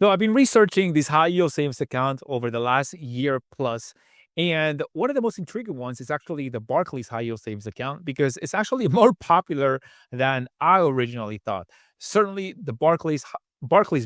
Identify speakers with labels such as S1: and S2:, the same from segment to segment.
S1: So I've been researching this high yield savings account over the last year plus. And one of the most intriguing ones is actually the Barclays high yield savings account because it's actually more popular than I originally thought. Certainly, the Barclays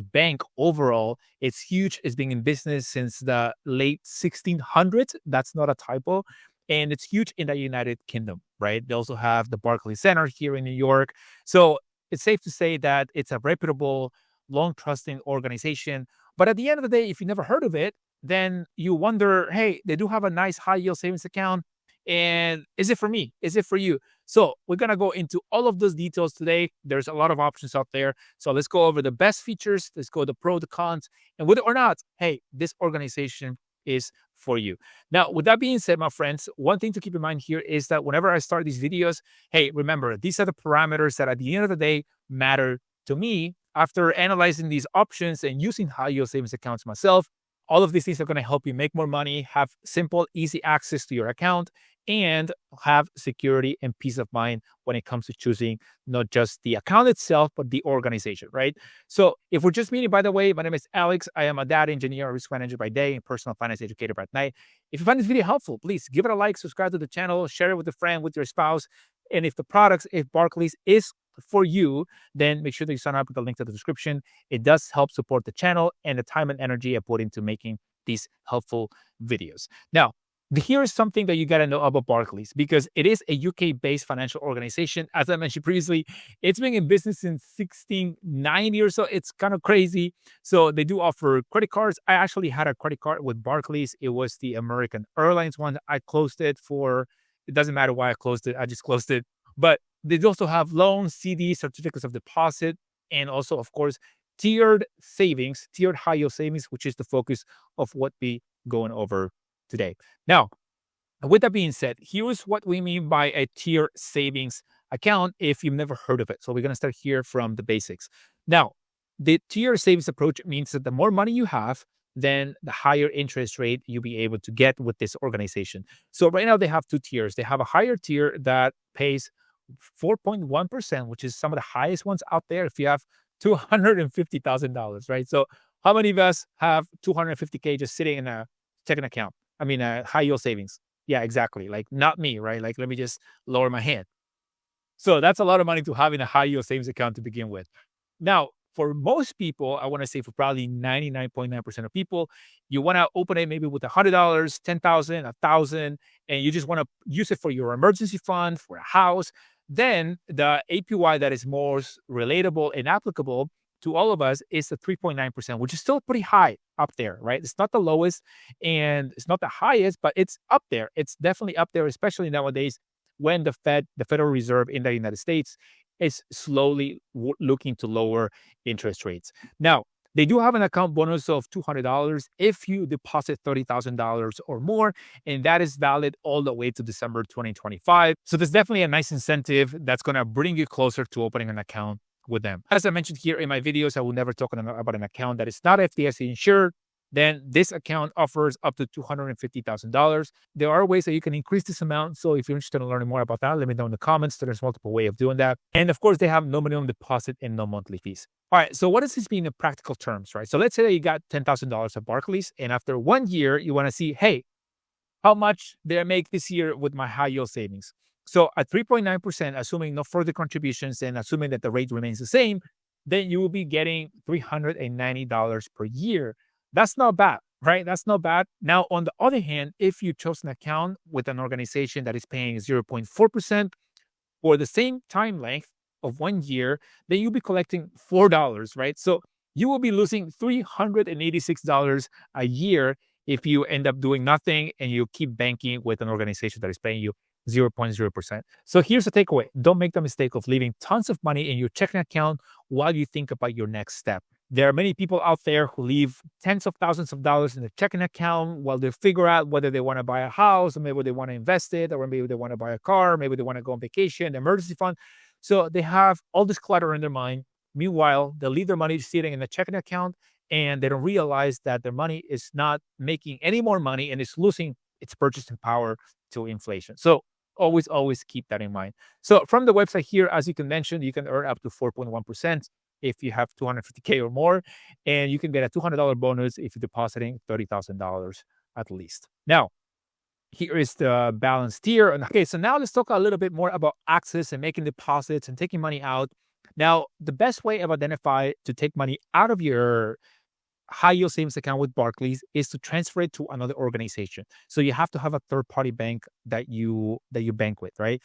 S1: Bank overall, it's huge. It's been in business since the late 1600s. That's not a typo. And it's huge in the United Kingdom, right? They also have the Barclays Center here in New York. So it's safe to say that it's a reputable, long trusting organization. But at the end of the day, if you never heard of it, then you wonder, hey, they do have a nice high yield savings account. And is it for me? Is it for you? So we're going to go into all of those details today. There's a lot of options out there. So let's go over the best features. Let's go the pro, the cons, and whether or not, hey, this organization is for you. Now, with that being said, my friends, one thing to keep in mind here is that whenever I start these videos, hey, remember, these are the parameters that at the end of the day matter to me. After analyzing these options and using high yield savings accounts myself, all of these things are going to help you make more money, have simple, easy access to your account, and have security and peace of mind when it comes to choosing not just the account itself, but the organization, right? So if we're just meeting, by the way, my name is Alex. I am a data engineer, a risk manager by day, and personal finance educator by night. If you find this video helpful, please give it a like, subscribe to the channel, share it with a friend, with your spouse. And if Barclays is for you, then make sure that you sign up with the link to the description. It does help support the channel and the time and energy I put into making these helpful videos. Now, here is something that you got to know about Barclays because it is a UK-based financial organization. As I mentioned previously, it's been in business since 1690 or so. It's kind of crazy. So they do offer credit cards. I actually had a credit card with Barclays. It was the American Airlines one. I closed it it doesn't matter why I closed it. I just closed it. But they also have loans, CDs, certificates of deposit, and also, of course, tiered high yield savings, which is the focus of what we going over today. Now, with that being said, here's what we mean by a tier savings account if you've never heard of it. So we're going to start here from the basics. Now, the tier savings approach means that the more money you have, then the higher interest rate you'll be able to get with this organization. So right now they have two tiers. They have a higher tier that pays 4.1%, which is some of the highest ones out there if you have $250,000, right? So how many of us have 250K just sitting in a checking account? I mean, high yield savings. Yeah, exactly. Like not me, right? Like, let me just lower my hand. So that's a lot of money to have in a high yield savings account to begin with. Now, for most people, I want to say for probably 99.9% of people, you want to open it maybe with $100, $10,000, $1,000, and you just want to use it for your emergency fund, for a house. Then the APY that is most relatable and applicable to all of us is the 3.9%, which is still pretty high up there, right? It's not the lowest and it's not the highest, but it's up there. It's definitely up there, especially nowadays when the Federal Reserve in the United States, is slowly looking to lower interest rates. Now, they do have an account bonus of $200 if you deposit $30,000 or more, and that is valid all the way to December 2025. So there's definitely a nice incentive that's going to bring you closer to opening an account with them. As I mentioned here in my videos, I will never talk about an account that is not FDIC insured. Then this account offers up to $250,000. There are ways that you can increase this amount. So if you're interested in learning more about that, let me know in the comments. There's multiple ways of doing that. And of course, they have no minimum deposit and no monthly fees. All right, so what does this mean in practical terms, right? So let's say that you got $10,000 at Barclays, and after 1 year, you want to see, hey, how much did I make this year with my high yield savings? So at 3.9%, assuming no further contributions and assuming that the rate remains the same, then you will be getting $390 per year. That's not bad, right? That's not bad. Now, on the other hand, if you chose an account with an organization that is paying 0.4% for the same time length of 1 year, then you'll be collecting $4, right? So you will be losing $386 a year if you end up doing nothing and you keep banking with an organization that is paying you 0.0%. So here's the takeaway. Don't make the mistake of leaving tons of money in your checking account while you think about your next step. There are many people out there who leave tens of thousands of dollars in their checking account while they figure out whether they want to buy a house, or maybe they want to invest it, or maybe they want to buy a car, maybe they want to go on vacation, emergency fund. So they have all this clutter in their mind. Meanwhile, they leave their money sitting in the checking account and they don't realize that their money is not making any more money and it's losing its purchasing power to inflation. So always keep that in mind. So from the website here, as you can mention, you can earn up to 4.1%. if you have 250K or more, and you can get a $200 bonus if you're depositing $30,000 at least. Now, here is the balance tier. And okay, so now let's talk a little bit more about access and making deposits and taking money out. Now, the best way of identify to take money out of your high yield savings account with Barclays is to transfer it to another organization. So you have to have a third party bank that you bank with, right?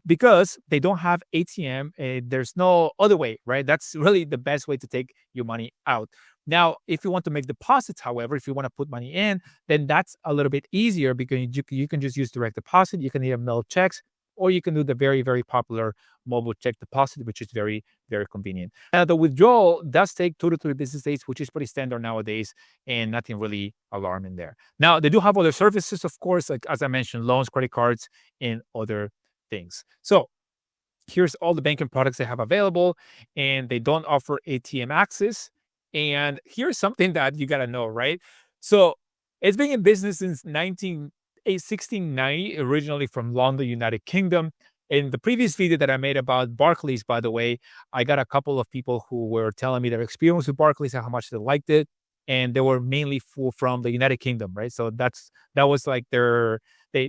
S1: Because they don't have ATM, there's no other way, right? That's really the best way to take your money out. Now, if you want to make deposits, however, if you want to put money in, then that's a little bit easier because you can just use direct deposit. You can either mail checks, or you can do the very, very popular mobile check deposit, which is very, very convenient. The withdrawal does take 2 to 3 business days, which is pretty standard nowadays, and nothing really alarming there. Now, they do have other services, of course, like as I mentioned, loans, credit cards, and other things. So here's all the banking products they have available, and they don't offer ATM access. And here's something that you got to know, right? So it's been in business since 1690, originally from London, United Kingdom. In the previous video that I made about Barclays, by the way, I got a couple of people who were telling me their experience with Barclays and how much they liked it. And they were mainly from the United Kingdom, right? So that was like they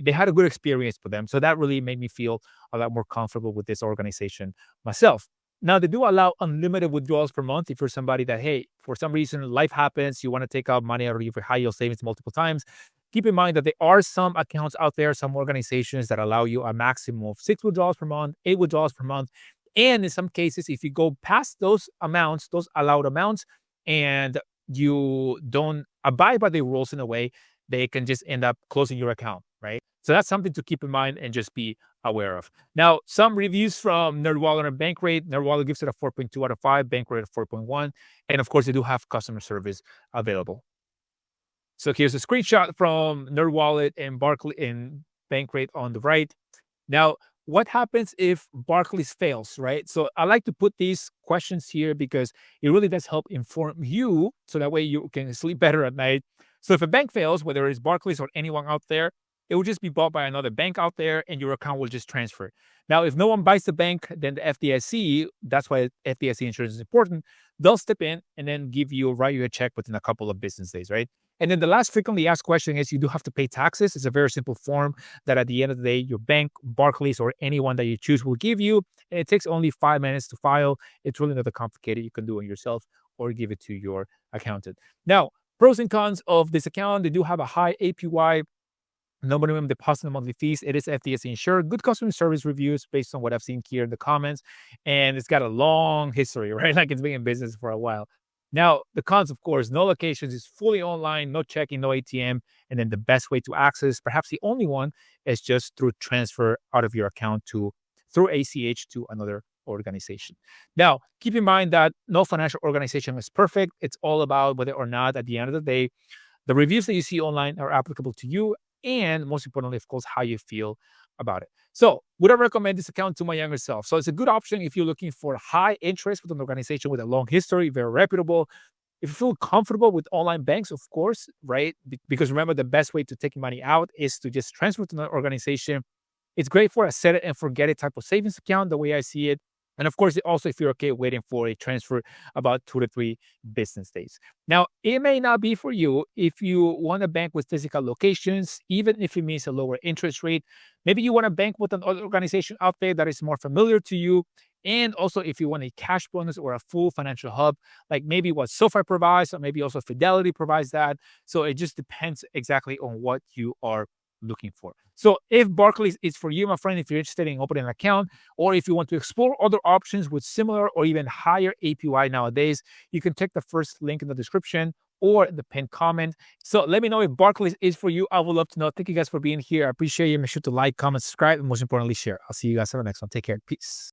S1: had a good experience with them. So that really made me feel a lot more comfortable with this organization myself. Now, they do allow unlimited withdrawals per month if you're somebody that, hey, for some reason, life happens, you want to take out money out of your high yield savings multiple times. Keep in mind that there are some accounts out there, some organizations that allow you a maximum of 6 withdrawals per month, 8 withdrawals per month. And in some cases, if you go past those amounts, those allowed amounts, and you don't abide by the rules in a way, they can just end up closing your account, right? So that's something to keep in mind and just be aware of. Now, some reviews from NerdWallet and Bankrate. NerdWallet gives it a 4.2 out of 5, Bankrate a 4.1. And of course, they do have customer service available. So here's a screenshot from NerdWallet and Barclays and Bankrate on the right. Now, what happens if Barclays fails, right? So I like to put these questions here because it really does help inform you, so that way you can sleep better at night. So if a bank fails, whether it's Barclays or anyone out there, it will just be bought by another bank out there and your account will just transfer. Now, if no one buys the bank, then the FDIC, that's why FDIC insurance is important, they'll step in and then write you a check within a couple of business days, right? And then the last frequently asked question is you do have to pay taxes. It's a very simple form that at the end of the day, your bank, Barclays, or anyone that you choose will give you. And it takes only 5 minutes to file. It's really not that complicated. You can do it yourself or give it to your accountant. Now, pros and cons of this account, they do have a high APY, no minimum deposit and monthly fees. It is FDIC insured. Good customer service reviews based on what I've seen here in the comments. And it's got a long history, right? Like it's been in business for a while. Now, the cons, of course, no locations, is fully online, no checking, no ATM. And then the best way to access, perhaps the only one, is just through transfer out of your account through ACH to another organization. Now, keep in mind that no financial organization is perfect. It's all about whether or not, at the end of the day, the reviews that you see online are applicable to you. And most importantly, of course, how you feel about it. So would I recommend this account to my younger self? So it's a good option if you're looking for high interest with an organization with a long history, very reputable. If you feel comfortable with online banks, of course, right? Because remember, the best way to take money out is to just transfer to another organization. It's great for a set it and forget it type of savings account, the way I see it. And of course, also, if you're okay waiting for a transfer, about 2 to 3 business days. Now, it may not be for you if you want to bank with physical locations, even if it means a lower interest rate. Maybe you want to bank with another organization out there that is more familiar to you. And also, if you want a cash bonus or a full financial hub, like maybe what SoFi provides, or maybe also Fidelity provides that. So it just depends exactly on what you are looking for. So if Barclays is for you, my friend, if you're interested in opening an account, or if you want to explore other options with similar or even higher APY nowadays, you can check the first link in the description or the pinned comment. So let me know if Barclays is for you. I would love to know. Thank you guys for being here. I appreciate you. Make sure to like, comment, subscribe, and most importantly, share. I'll see you guys on the next one. Take care. Peace.